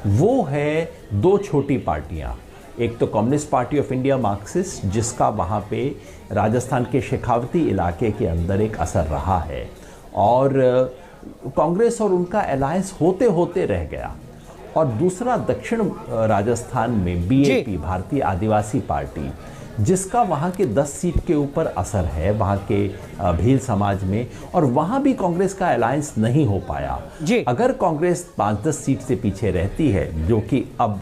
वो है दो छोटी पार्टियां। एक तो communist party of India Marxist, जिसका वहाँ पे राजस्थान के शेखावती इलाके के अंदर एक असर रहा है, और कांग्रेस और उनका अलायंस होते होते रह गया। और दूसरा दक्षिण राजस्थान में बीएपी, भारतीय आदिवासी पार्टी, जिसका वहाँ के 10 सीट के ऊपर असर है, वहाँ के भील समाज में, और वहाँ भी कांग्रेस का अलायंस नहीं हो पाया। अगर कांग्रेस 5-10 सीट से पीछे रहती है, जो कि अब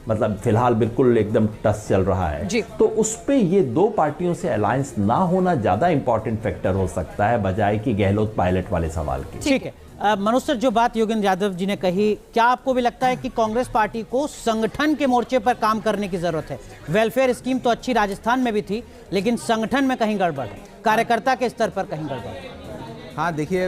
मतलब फिलहाल बिल्कुल एकदम टस चल रहा है, तो उस पे ये दो पार्टियों से अलायंस ना होना ज़्यादा इंपॉर्टेंट फैक्टर हो सकता है, बजाय कि गहलोत पायलट वाले सवाल के। ठीक है मनोज सर, जो बात योगेंद्र यादव जी ने कही, क्या आपको भी लगता है कि कांग्रेस पार्टी को संगठन के मोर्चे पर काम करने की जरूरत है? वेलफेयर स्कीम तो अच्छी राजस्थान में भी थी, लेकिन संगठन में कहीं गड़बड़ है, कार्यकर्ता के स्तर पर कहीं गड़बड़ है। हाँ देखिए,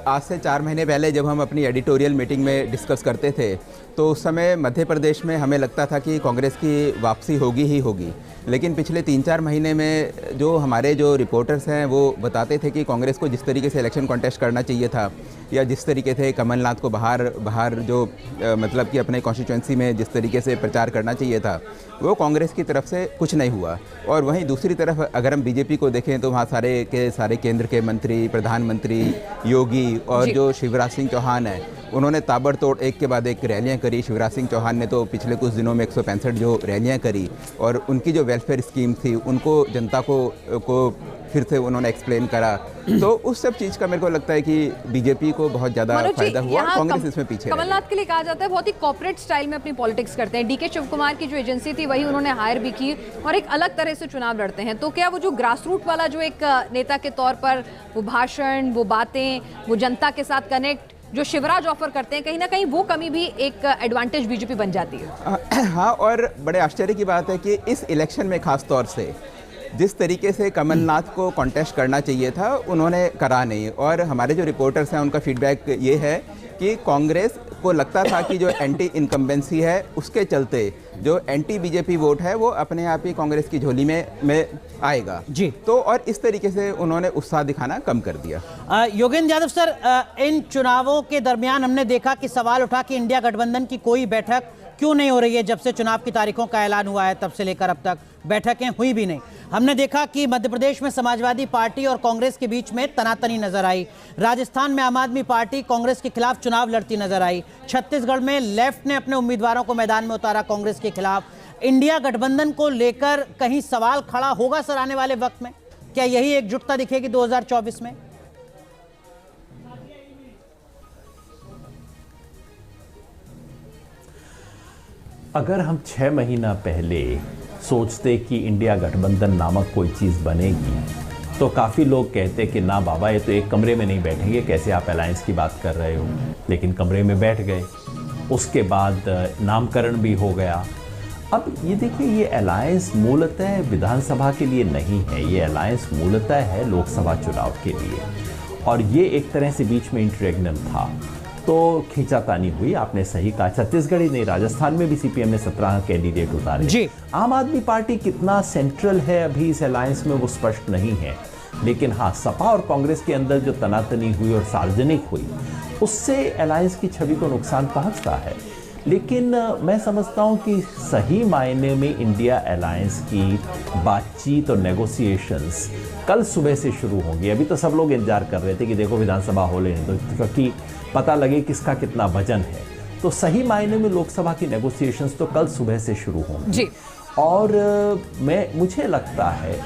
आज से 4 महीने पहले जब हम अपनी एडिटोरियल मीटिंग में डिस्कस करते थे, तो उस समय मध्य प्रदेश में हमें लगता था कि कांग्रेस की वापसी होगी ही होगी। लेकिन पिछले 3-4 महीने में जो हमारे जो रिपोर्टर्स हैं वो बताते थे कि कांग्रेस को जिस तरीके से इलेक्शन कॉन्टेस्ट करना चाहिए था, या जिस तरीके से कमलनाथ को बाहर जो मतलब कि अपने कॉन्स्टिट्यूंसी में जिस तरीके से प्रचार करना चाहिए था, वो कांग्रेस की तरफ से कुछ नहीं हुआ। और वहीं दूसरी तरफ अगर हम बीजेपी को देखें तो वहाँ सारे के सारे केंद्र के मंत्री, प्रधानमंत्री योगी और जो शिवराज सिंह चौहान है, उन्होंने ताबड़तोड़ एक के बाद एक रैलियां करी। शिवराज सिंह चौहान ने तो पिछले कुछ दिनों में 165 जो रैलियां करी, और उनकी जो वेलफेयर स्कीम थी उनको जनता को फिर से उन्होंने एक्सप्लेन करा। तो उस सब चीज़ का मेरे को लगता है कि बीजेपी को बहुत ज़्यादा फायदा हुआ, कांग्रेस इसमें पीछे। कमलनाथ के लिए कहा जाता है बहुत ही कॉर्पोरेट स्टाइल में अपनी पॉलिटिक्स करते हैं। डीके शिव कुमार की जो एजेंसी थी वही उन्होंने हायर भी की, और एक अलग तरह से चुनाव लड़ते हैं। तो क्या वो जो ग्रास रूट वाला जो एक नेता के तौर पर वो भाषण, वो बातें, वो जनता के साथ कनेक्ट जो शिवराज ऑफर करते हैं, कहीं ना कहीं वो कमी भी एक एडवांटेज बीजेपी बन जाती है? हाँ, और बड़े आश्चर्य की बात है कि इस इलेक्शन में खास तौर से जिस तरीके से कमलनाथ को कॉन्टेस्ट करना चाहिए था उन्होंने करा नहीं। और हमारे जो रिपोर्टर्स हैं उनका फीडबैक ये है कि कांग्रेस को लगता था कि जो एंटी इनकम्बेंसी है उसके चलते जो एंटी बीजेपी वोट है वो अपने आप ही कांग्रेस की झोली में आएगा जी। तो और इस तरीके से उन्होंने उत्साह दिखाना कम कर दिया। योगेंद्र यादव सर, इन चुनावों के दरमियान हमने देखा कि सवाल उठा कि इंडिया गठबंधन की कोई बैठक क्यों नहीं हो रही है। जब से चुनाव की तारीखों का ऐलान हुआ है तब से लेकर अब तक बैठकें हुई भी नहीं। हमने देखा कि मध्य प्रदेश में समाजवादी पार्टी और कांग्रेस के बीच में तनातनी नजर आई। राजस्थान में आम आदमी पार्टी कांग्रेस के खिलाफ चुनाव लड़ती नजर आई। छत्तीसगढ़ में लेफ्ट ने अपने उम्मीदवारों को मैदान में उतारा कांग्रेस के खिलाफ। इंडिया गठबंधन को लेकर कहीं सवाल खड़ा होगा सर आने वाले वक्त में? क्या यही एकजुटता दिखेगी 2024 में? अगर हम 6 महीना पहले सोचते कि इंडिया गठबंधन नामक कोई चीज़ बनेगी, तो काफ़ी लोग कहते कि ना बाबा, ये तो एक कमरे में नहीं बैठेंगे, कैसे आप अलायंस की बात कर रहे हो। लेकिन कमरे में बैठ गए, उसके बाद नामकरण भी हो गया। अब ये देखिए, ये अलायंस मूलतः विधानसभा के लिए नहीं है, ये अलायंस मूलतः है लोकसभा चुनाव के लिए। और ये एक तरह से बीच में इंटररेग्नल था, तो खींचातानी हुई। आपने सही कहा, छत्तीसगढ़ ही नहीं, राजस्थान में भी सीपीएम ने 17 कैंडिडेट उतारे जी। आम आदमी पार्टी कितना सेंट्रल है अभी इस अलायंस में वो स्पष्ट नहीं है। लेकिन हाँ, सपा और कांग्रेस के अंदर जो तनातनी हुई और सार्वजनिक हुई, उससे अलायंस की छवि को नुकसान पहुंचता है। लेकिन मैं समझता हूं कि सही मायने में इंडिया अलायंस की बातचीत और नेगोशिएशंस कल सुबह से शुरू होंगी। अभी तो सब लोग इंतजार कर रहे थे कि देखो विधानसभा हो लेने दो, क्योंकि पता लगे किसका कितना वजन है। तो सही मायने में लोकसभा की नेगोशिएशंस तो कल सुबह से शुरू होंगी जी। और मुझे लगता है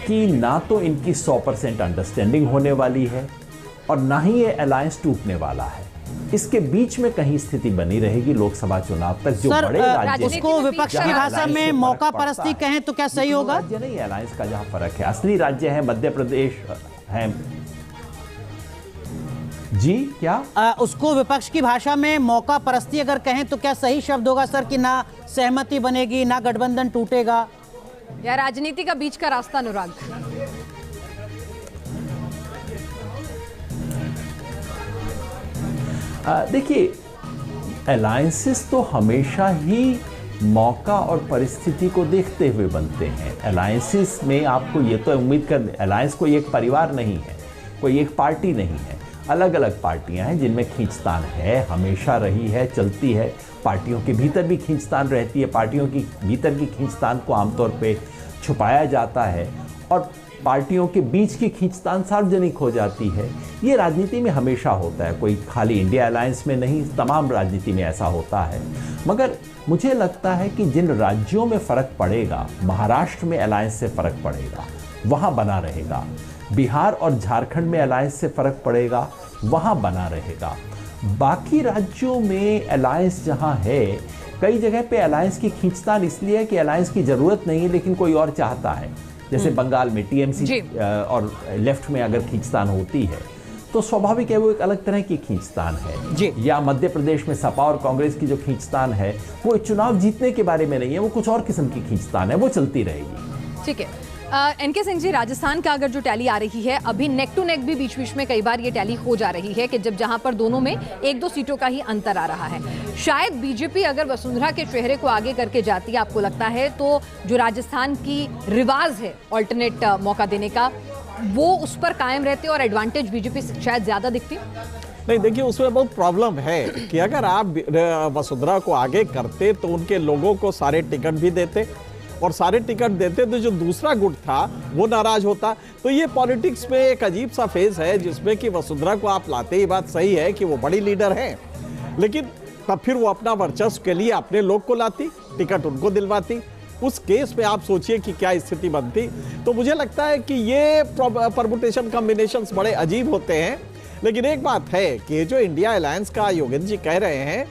कि ना तो इनकी 100% अंडरस्टैंडिंग होने वाली है, और ना ही ये अलायंस टूटने वाला है। इसके बीच में कहीं स्थिति बनी रहेगी लोकसभा चुनाव तक। जो बड़े राज्य, उसको विपक्ष की भाषा में मौका परस्ती कहें तो क्या सही होगा? राज्य नहीं, अलायंस का जहां फर्क है, असली राज्य है मध्य प्रदेश है जी। क्या उसको विपक्ष की भाषा में मौका परस्ती अगर कहें तो क्या सही शब्द होगा सर, कि ना सहमति बनेगी ना गठबंधन टूटेगा? या राजनीति का बीच का रास्ता? अनुराग, देखिए, अलायंसेस तो हमेशा ही मौका और परिस्थिति को देखते हुए बनते हैं। अलायंसेस में आपको ये तो उम्मीद कर, अलायंस कोई एक परिवार नहीं है, कोई एक पार्टी नहीं है। अलग अलग पार्टियां हैं जिनमें खींचतान है, हमेशा रही है, चलती है। पार्टियों के भीतर भी खींचतान रहती है, पार्टियों की भीतर की खींचतान को आमतौर पे छुपाया जाता है और पार्टियों के बीच की खींचतान सार्वजनिक हो जाती है। ये राजनीति में हमेशा होता है, कोई खाली इंडिया अलायंस में नहीं, तमाम राजनीति में ऐसा होता है। मगर मुझे लगता है कि जिन राज्यों में फ़र्क पड़ेगा, महाराष्ट्र में अलायंस से फ़र्क पड़ेगा, वहाँ बना रहेगा। बिहार और झारखंड में अलायंस से फ़र्क पड़ेगा, वहाँ बना रहेगा। बाकी राज्यों में अलायंस जहाँ है, कई जगह पे अलायंस की खींचतान इसलिए है कि अलायंस की ज़रूरत नहीं है लेकिन कोई और चाहता है। जैसे बंगाल में टीएमसी और लेफ्ट में अगर खींचतान होती है तो स्वाभाविक है वो एक अलग तरह की खींचतान है जी। या मध्य प्रदेश में सपा और कांग्रेस की जो खींचतान है वो चुनाव जीतने के बारे में नहीं है, वो कुछ और किस्म की खींचतान है, वो चलती रहेगी। ठीक है। एनके सिंह जी, राजस्थान का अगर जो टैली आ रही है, अभी नेक टू नेक भी बीच बीच में कई बार ये टैली हो जा रही है कि जब जहां पर दोनों में 1-2 सीटों का ही अंतर आ रहा है। शायद बीजेपी अगर वसुंधरा के चेहरे को आगे करके जाती है, आपको लगता है, तो जो राजस्थान की रिवाज है ऑल्टरनेट मौका देने का, वो उस पर कायम रहते और एडवांटेज बीजेपी से शायद ज्यादा दिखती? नहीं, देखिए उसमें बहुत प्रॉब्लम है कि अगर आप वसुंधरा को आगे करते तो उनके लोगों को सारे टिकट भी देते और सारे टिकट देते तो जो दूसरा गुट था वो नाराज होता। तो ये पॉलिटिक्स में एक अजीब सा फेज है जिसमें कि वसुंधरा को आप लाते ही, बात सही है कि वो बड़ी लीडर है, लेकिन तब फिर वो अपना वर्चस्व के लिए अपने लोग को लाती, टिकट उनको दिलवाती। उस केस में आप सोचिए कि क्या स्थिति बनती। तो मुझे लगता है कि ये परमुटेशन कॉम्बिनेशंस बड़े अजीब होते हैं। लेकिन एक बात है कि ये जो इंडिया अलायंस का योगेंद्र जी कह रहे हैं,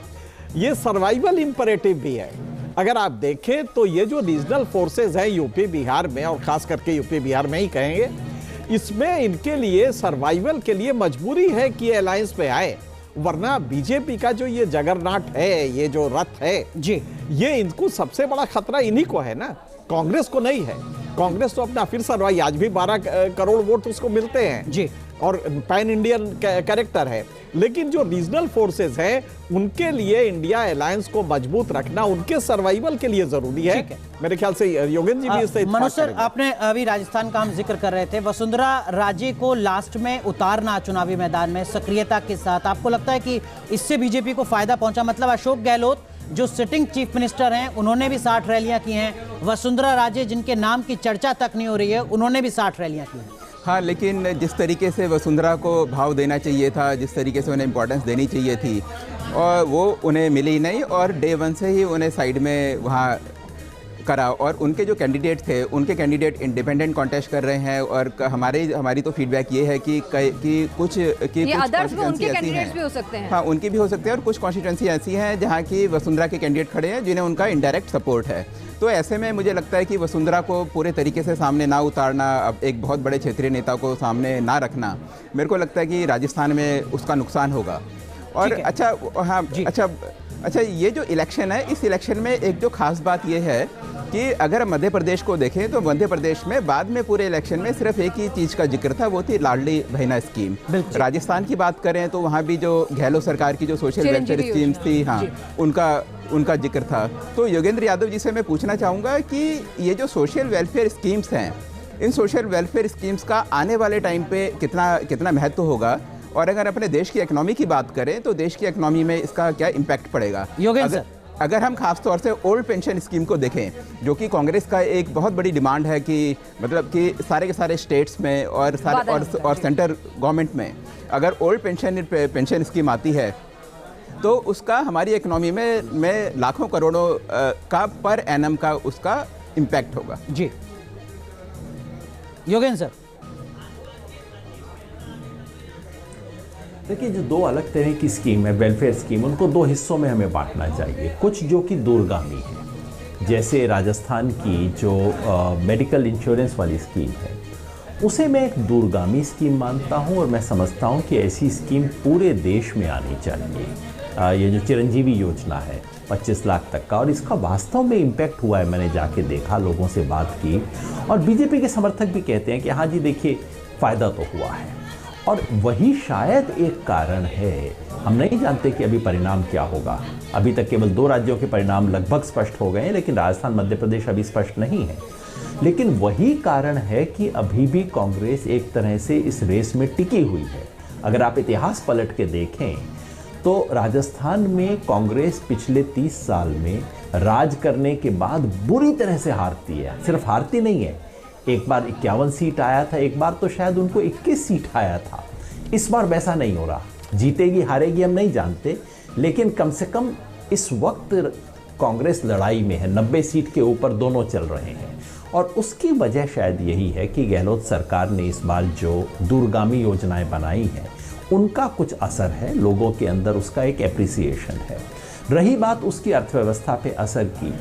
ये सर्वाइवल इंपरेटिव भी है। अगर आप देखें तो ये जो रीजनल फोर्सेस हैं यूपी बिहार में, और खास करके यूपी बिहार में ही कहेंगे, इसमें इनके लिए सर्वाइवल के लिए मजबूरी है कि ये अलायंस पे आए, वरना बीजेपी का जो ये जगरनाट है, ये जो रथ है जी, ये इनको सबसे बड़ा खतरा इन्हीं को है ना, कांग्रेस को नहीं है। कांग्रेस तो अपना फिर सरवाई, आज भी 12 करोड़ वोट उसको मिलते हैं जी, और पैन इंडियन कैरेक्टर है। लेकिन जो रीजनल फोर्सेस हैं, उनके लिए इंडिया अलायंस को मजबूत रखना उनके सर्वाइवल के लिए जरूरी है। मेरे ख्याल से योगेंद्र जी भी इससे मनोज सर, आपने अभी राजस्थान का हम जिक्र कर रहे थे, वसुंधरा राजे को लास्ट में उतारना चुनावी मैदान में सक्रियता के साथ, आपको लगता है कि इससे बीजेपी को फायदा पहुंचा? मतलब अशोक गहलोत जो सिटिंग चीफ मिनिस्टर हैं, उन्होंने भी 60 रैलियां की हैं, वसुंधरा राजे जिनके नाम की चर्चा तक नहीं हो रही है, उन्होंने भी 60 रैलियां की हैं। हाँ, लेकिन जिस तरीके से वसुंधरा को भाव देना चाहिए था, जिस तरीके से उन्हें इम्पोर्टेंस देनी चाहिए थी, और वो उन्हें मिली नहीं, और डे 1 से ही उन्हें साइड में वहाँ करा। और उनके जो कैंडिडेट थे, उनके कैंडिडेट इंडिपेंडेंट कॉन्टेस्ट कर रहे हैं। और हमारी तो फीडबैक ये है कि कुछ उनके कैंडिडेट्स भी हो सकते हैं। हाँ, उनकी भी हो सकते हैं, और कुछ कॉन्स्टिट्यूंसी ऐसी हैं जहाँ की वसुंधरा के कैंडिडेट खड़े हैं जिन्हें उनका इनडायरेक्ट सपोर्ट है। तो ऐसे में मुझे लगता है कि वसुंधरा को पूरे तरीके से सामने ना उतारना, अब एक बहुत बड़े क्षेत्रीय नेता को सामने ना रखना, मेरे को लगता है कि राजस्थान में उसका नुकसान होगा। और अच्छा, हाँ, अच्छा, ये जो इलेक्शन है, इस इलेक्शन में एक जो खास बात ये है कि अगर मध्य प्रदेश को देखें तो मध्य प्रदेश में बाद में पूरे इलेक्शन में सिर्फ एक ही चीज़ का जिक्र था, वो थी लाडली बहना स्कीम। राजस्थान की बात करें तो वहाँ भी जो गहलोत सरकार की जो सोशल वेलफेयर स्कीम्स थी, हाँ, उनका जिक्र था। तो योगेंद्र यादव जी से मैं पूछना चाहूँगा कि ये जो सोशल वेलफेयर स्कीम्स हैं, इन सोशल वेलफेयर स्कीम्स का आने वाले टाइम पे कितना महत्व होगा, और अगर अपने देश की इकोनॉमी की बात करें तो देश की इकोनॉमी में इसका क्या इम्पैक्ट पड़ेगा? अगर हम खास तौर से ओल्ड पेंशन स्कीम को देखें, जो कि कांग्रेस का एक बहुत बड़ी डिमांड है कि मतलब कि सारे के सारे स्टेट्स में और सेंट्रल गवर्नमेंट में अगर ओल्ड पेंशन स्कीम आती है तो उसका हमारी इकोनॉमी में लाखों करोड़ों का पर एनम का उसका इम्पैक्ट होगा। जी, योगेंद्र सर। देखिए, जो दो अलग तरह की स्कीम है, वेलफेयर स्कीम, उनको दो हिस्सों में हमें बांटना चाहिए। कुछ जो कि दूरगामी है, जैसे राजस्थान की जो मेडिकल इंश्योरेंस वाली स्कीम है, उसे मैं एक दूरगामी स्कीम मानता हूं, और मैं समझता हूं कि ऐसी स्कीम पूरे देश में आनी चाहिए। ये जो चिरंजीवी योजना है 25 लाख तक का, और इसका वास्तव में इम्पैक्ट हुआ है, मैंने जाके देखा, लोगों से बात की, और बीजेपी के समर्थक भी कहते हैं कि हाँ जी, देखिए फ़ायदा तो हुआ है। और वही शायद एक कारण है, हम नहीं जानते कि अभी परिणाम क्या होगा। अभी तक केवल 2 राज्यों के परिणाम लगभग स्पष्ट हो गए हैं, लेकिन राजस्थान, मध्य प्रदेश अभी स्पष्ट नहीं है। लेकिन वही कारण है कि अभी भी कांग्रेस एक तरह से इस रेस में टिकी हुई है। अगर आप इतिहास पलट के देखें तो राजस्थान में कांग्रेस पिछले 30 साल में राज करने के बाद बुरी तरह से हारती है। सिर्फ हारती नहीं है, एक बार 51 सीट आया था, एक बार तो शायद उनको 21 सीट आया था। इस बार वैसा नहीं हो रहा। जीतेगी हारेगी हम नहीं जानते, लेकिन कम से कम इस वक्त कांग्रेस लड़ाई में है। 90 सीट के ऊपर दोनों चल रहे हैं और उसकी वजह शायद यही है कि गहलोत सरकार ने इस बार जो दूरगामी योजनाएं बनाई हैं उनका कुछ असर है, लोगों के अंदर उसका एक एप्रिसिएशन है। रही बात उसकी अर्थव्यवस्था पे असर की,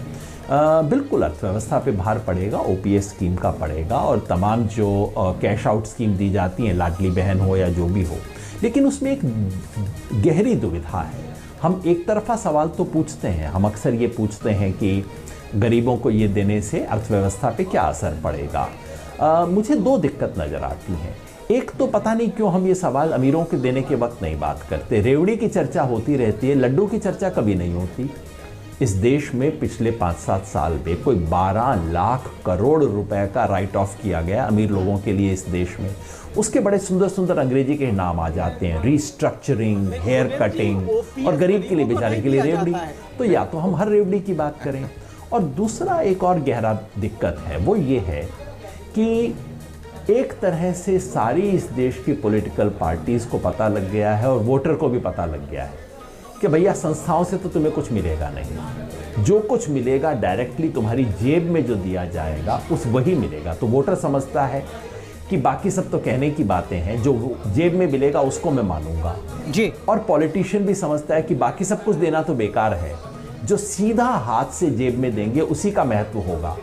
बिल्कुल अर्थव्यवस्था पे भार पड़ेगा, ओपीएस स्कीम का पड़ेगा और तमाम जो कैश आउट स्कीम दी जाती हैं, लाडली बहन हो या जो भी हो, लेकिन उसमें एक गहरी दुविधा है। हम एक तरफा सवाल तो पूछते हैं, हम अक्सर ये पूछते हैं कि गरीबों को ये देने से अर्थव्यवस्था पे क्या असर पड़ेगा। मुझे दो दिक्कत नज़र आती हैं। एक तो पता नहीं क्यों हम ये सवाल अमीरों के देने के वक्त नहीं बात करते। रेवड़ी की चर्चा होती रहती है, लड्डू की चर्चा कभी नहीं होती। इस देश में पिछले 5-7 साल में कोई 12 लाख करोड़ रुपए का राइट ऑफ किया गया अमीर लोगों के लिए इस देश में। उसके बड़े सुंदर सुंदर अंग्रेजी के नाम आ जाते हैं, रिस्ट्रक्चरिंग, हेयर कटिंग, और गरीब के लिए, बेचारे के लिए रेवड़ी। तो या तो हम हर रेवड़ी की बात करें। और दूसरा एक और गहरा दिक्कत है, वो ये है कि एक तरह से सारी इस देश की पॉलिटिकल पार्टीज को पता लग गया है और वोटर को भी पता लग गया है कि भैया संस्थाओं से तो तुम्हें कुछ मिलेगा नहीं, जो कुछ मिलेगा डायरेक्टली तुम्हारी जेब में जो दिया जाएगा उस वही मिलेगा। तो वोटर समझता है कि बाकी सब तो कहने की बातें हैं, जो जेब में मिलेगा उसको मैं मानूंगा जी। और पॉलिटिशियन भी समझता है कि बाकी सब कुछ देना तो बेकार है, जो सीधा हाथ से जेब में देंगे उसी का महत्व होगा।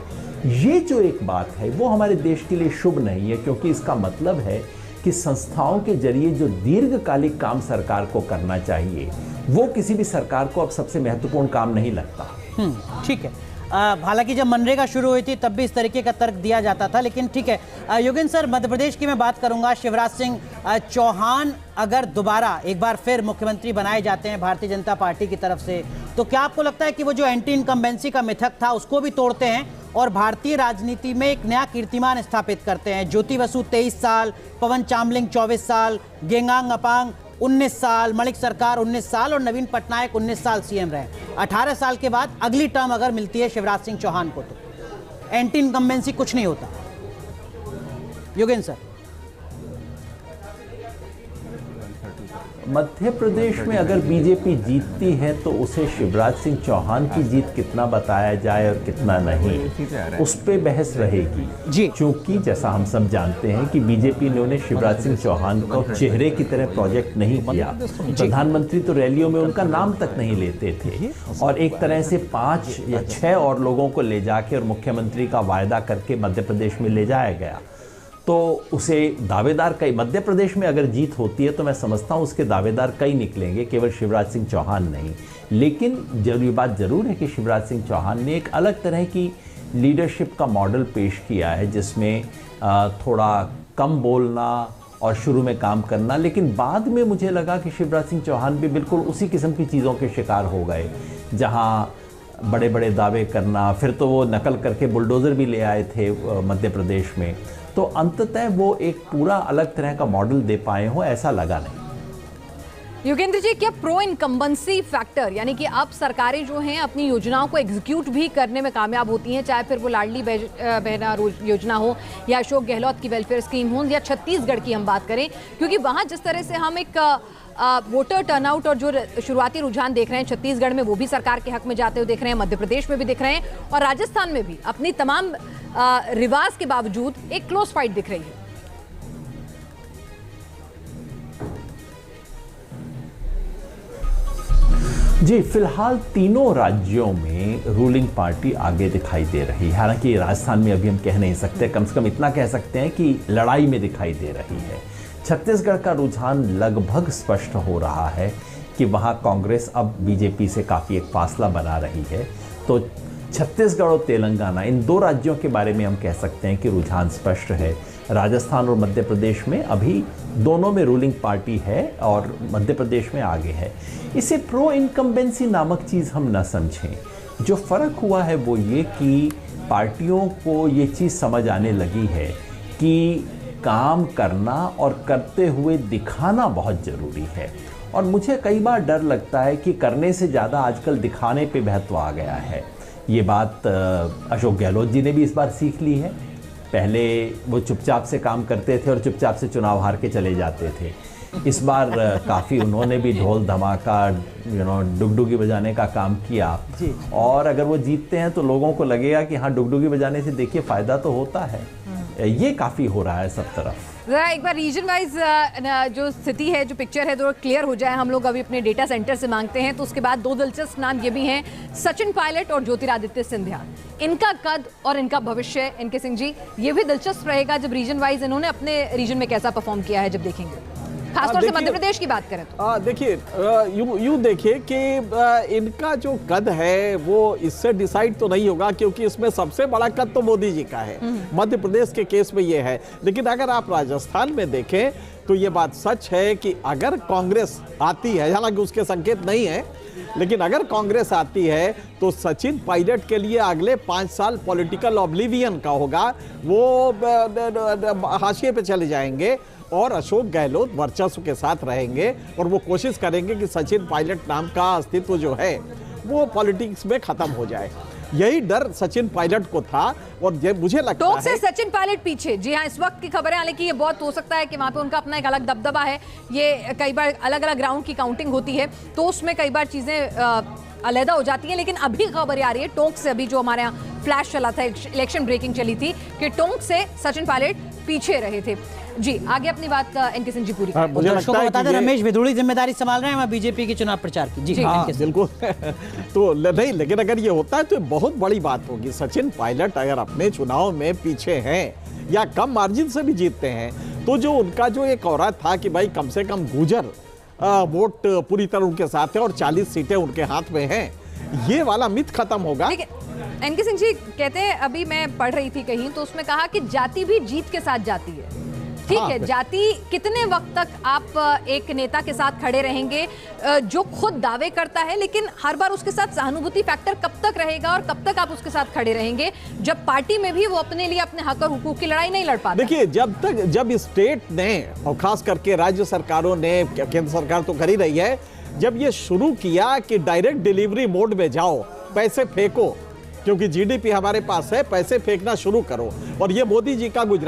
ये जो एक बात है वो हमारे देश के लिए शुभ नहीं है, क्योंकि इसका मतलब है कि संस्थाओं के जरिए जो दीर्घकालिक काम सरकार को करना चाहिए वो किसी भी सरकार को अब सबसे महत्वपूर्ण काम नहीं लगता। ठीक है। हालांकि जब मनरेगा शुरू हुई थी तब भी इस तरीके का तर्क दिया जाता था, लेकिन ठीक है। योगेंद्र सर, मध्य प्रदेश की मैं बात करूंगा। शिवराज सिंह चौहान अगर दोबारा एक बार फिर मुख्यमंत्री बनाए जाते हैं भारतीय जनता पार्टी की तरफ से, तो क्या आपको लगता है कि वो जो एंटी इनकम्बेंसी का मिथक था उसको भी तोड़ते हैं और भारतीय राजनीति में एक नया कीर्तिमान स्थापित करते हैं? ज्योति बसु 23 साल, पवन चामलिंग 24 साल, गेंगांग अपांग 19 साल, मणिक सरकार 19 साल और नवीन पटनायक 19 साल सीएम रहे। 18 साल के बाद अगली टर्म अगर मिलती है शिवराज सिंह चौहान को तो एंटी इनकम्बेंसी कुछ नहीं होता। योगेंद्र सर, मध्य प्रदेश में अगर बीजेपी जीतती है तो उसे शिवराज सिंह चौहान की जीत कितना बताया जाए और कितना नहीं, उस पे बहस रहेगी जी। क्योंकि जैसा हम सब जानते हैं कि बीजेपी ने उन्हें शिवराज सिंह चौहान को चेहरे की तरह प्रोजेक्ट नहीं किया। प्रधानमंत्री तो रैलियों में उनका नाम तक नहीं लेते थे और एक तरह से 5 या 6 और लोगों को ले जाके और मुख्यमंत्री का वायदा करके मध्य प्रदेश में ले जाया गया। तो उसे दावेदार कई, मध्य प्रदेश में अगर जीत होती है तो मैं समझता हूँ उसके दावेदार कई निकलेंगे, केवल शिवराज सिंह चौहान नहीं। लेकिन जरूरी बात जरूर है कि शिवराज सिंह चौहान ने एक अलग तरह की लीडरशिप का मॉडल पेश किया है, जिसमें थोड़ा कम बोलना और शुरू में काम करना, लेकिन बाद में मुझे लगा कि शिवराज सिंह चौहान भी बिल्कुल उसी किस्म की चीज़ों के शिकार हो गए, जहाँ बड़े बड़े दावे करना, फिर तो वो नकल करके बुलडोज़र भी ले आए थे मध्य प्रदेश में। तो अंततः वो एक पूरा अलग तरह का मॉडल दे पाए हो ऐसा लगा नहीं। योगेंद्र जी, क्या प्रो इनकम्बेंसी फैक्टर, यानी कि अब सरकारें जो हैं अपनी योजनाओं को एग्जीक्यूट भी करने में कामयाब होती हैं, चाहे फिर वो लाडली बहना योजना हो या अशोक गहलोत की वेलफेयर स्कीम हो या छत्तीसगढ़ की हम बात करें, क्योंकि वहाँ जिस तरह से हम एक वोटर टर्नआउट और जो शुरुआती रुझान देख रहे हैं छत्तीसगढ़ में, वो भी सरकार के हक में जाते हुए दिख रहे हैं, मध्य प्रदेश में भी दिख रहे हैं और राजस्थान में भी अपनी तमाम रिवाज के बावजूद एक क्लोज फाइट दिख रही है। जी, फिलहाल तीनों राज्यों में रूलिंग पार्टी आगे दिखाई दे रही है। हालांकि राजस्थान में अभी हम कह नहीं सकते, कम से कम इतना कह सकते हैं कि लड़ाई में दिखाई दे रही है। छत्तीसगढ़ का रुझान लगभग स्पष्ट हो रहा है कि वहाँ कांग्रेस अब बीजेपी से काफ़ी एक फासला बना रही है। तो छत्तीसगढ़ और तेलंगाना, इन 2 राज्यों के बारे में हम कह सकते हैं कि रुझान स्पष्ट है। राजस्थान और मध्य प्रदेश में अभी दोनों में रूलिंग पार्टी है और मध्य प्रदेश में आगे है। इसे प्रो इनकम्बेंसी नामक चीज़ हम न समझें। जो फ़र्क हुआ है वो ये कि पार्टियों को ये चीज़ समझ आने लगी है कि काम करना और करते हुए दिखाना बहुत ज़रूरी है। और मुझे कई बार डर लगता है कि करने से ज़्यादा आजकल दिखाने पे महत्व आ गया है। ये बात अशोक गहलोत जी ने भी इस बार सीख ली है। पहले वो चुपचाप से काम करते थे और चुपचाप से चुनाव हार के चले जाते थे। इस बार काफ़ी उन्होंने भी ढोल धमाका डुगडुगी बजाने का काम किया। और अगर वो जीतते हैं तो लोगों को लगेगा कि हाँ, डुगडुगी बजाने से देखिए फ़ायदा तो होता है। ये काफ़ी हो रहा है सब तरफ। जरा एक बार रीजन वाइज जो स्थिति है, जो पिक्चर है, तो क्लियर हो जाए। हम लोग अभी अपने डेटा सेंटर से मांगते हैं। तो उसके बाद दो दिलचस्प नाम ये भी हैं, सचिन पायलट और ज्योतिरादित्य सिंधिया। इनका कद और इनका भविष्य, इनके सिंह जी, ये भी दिलचस्प रहेगा जब रीजन वाइज इन्होंने अपने रीजन में कैसा परफॉर्म किया है, जब देखेंगे। खासतौर से मध्य प्रदेश की बात करें तो देखिए, यूं देखिए कि इनका जो कद है वो इससे डिसाइड तो नहीं होगा, क्योंकि इसमें सबसे बड़ा कद तो मोदी जी का है। मध्य प्रदेश के केस में ये है। लेकिन अगर आप राजस्थान में देखें तो ये बात सच है कि अगर कांग्रेस आती है, हालांकि उसके संकेत नहीं है, लेकिन अगर कांग्रेस आती है तो सचिन पायलट के लिए अगले 5 साल पॉलिटिकल ऑब्लिवियन का होगा। वो हाशिए पे चले जाएंगे और अशोक गहलोत वर्चस्व के साथ रहेंगे और वो कोशिश करेंगे कि सचिन पायलट नाम का अस्तित्व जो है वो पॉलिटिक्स में खत्म हो जाए। यही डर सचिन पायलट को था और ये मुझे लगता टोक है से सचिन पायलट पीछे। जी हाँ, इस वक्त की खबरें, हालांकि ये बहुत हो सकता है कि वहां पे उनका अपना एक अलग दबदबा है। ये कई बार अलग अलग राउंड की काउंटिंग होती है तो उसमें कई बार चीजें अलहदा हो जाती हैं। लेकिन अभी खबर आ रही है टोंक से, अभी जो हमारे यहाँ फ्लैश चला था, इलेक्शन ब्रेकिंग चली थी, कि टोंक से सचिन पायलट पीछे रहे थे। जी, आगे अपनी बात एनके सिंह जी पूरी करें। मुझे दर्शकों लगता को है बता कि दें, ये- रमेश विधुड़ी जिम्मेदारी संभाल रहे हैं वहाँ बीजेपी के चुनाव प्रचार की। जी हाँ, एनके सिंह। बिल्कुल। तो नहीं, लेकिन अगर ये होता है तो बहुत बड़ी बात होगी। सचिन पायलट अगर अपने चुनाव में पीछे हैं या कम मार्जिन से भी जीतते हैं तो जो उनका जो एक औरा था कि भाई कम से कम गुजर वोट पूरी तरह उनके साथ है और 40 सीटें उनके हाथ में हैं, ये वाला मिथ खत्म होगा। लेकिन एनके सिंह जी कहते हैं, अभी मैं पढ़ रही थी कहीं तो उसमें कहा कि जाति भी जीत के साथ जाती है। ठीक है, जाति कितने वक्त तक आप एक नेता के साथ खड़े रहेंगे जो खुद दावे करता है, लेकिन हर बार उसके साथ सहानुभूति फैक्टर कब तक रहेगा और कब तक आप उसके साथ खड़े रहेंगे जब पार्टी में भी वो अपने लिए अपने हक और हुकूक की लड़ाई नहीं लड़ पाता। देखिए, जब स्टेट ने और खास करके राज्य सरकारों ने, केंद्र सरकार तो कर ही रही है, जब ये शुरू किया कि डायरेक्ट डिलीवरी मोड में जाओ, पैसे फेंको, क्योंकि जीडीपी हमारे पास है, पैसे फेंकना शुरू करो, और ये मोदी जी का गुजरात